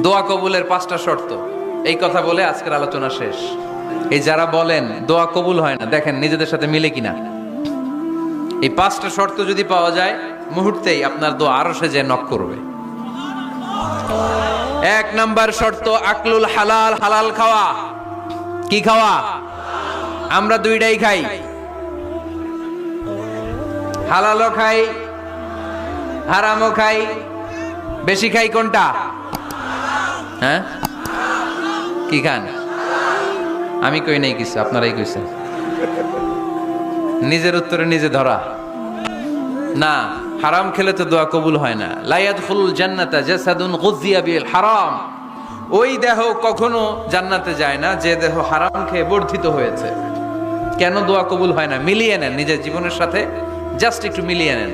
দোয়া কবুলের 5টা শর্ত, এই কথা বলে আজকের আলোচনা শেষ। এই যারা বলেন দোয়া কবুল হয় না, দেখেন নিজেদের সাথে মিলে কিনা। এই 5টা শর্ত যদি পাওয়া যায়, মুহূর্তেই আপনার দোয়া আরশে যে নক করবে। 1 নাম্বার শর্ত আকলুল হালাল, হালাল খাওয়া। কি খাওয়া? আমরা দুইটাই খাই, হালালও খাই হারামও খাই। বেশি খাই কোনটা? হ্যাঁ, কি খান? আমি কই নাই কিছু, আপনারাই কইছেন। নিজের উত্তরে নিজে ধরা না। হারাম খেলে তো দোয়া কবুল হয় না। লা ইয়াদখুলুল জান্নাতা জাসাদুন গুযিয়া বিল হারাম। ওই দেহ কখনো জান্নাতে যায় না যে দেহ হারাম খেয়ে বর্ধিত হয়েছে। কেন দোয়া কবুল হয় না? মিলিয়ে নেন নিজের জীবনের সাথে, জাস্ট একটু মিলিয়ে নেন।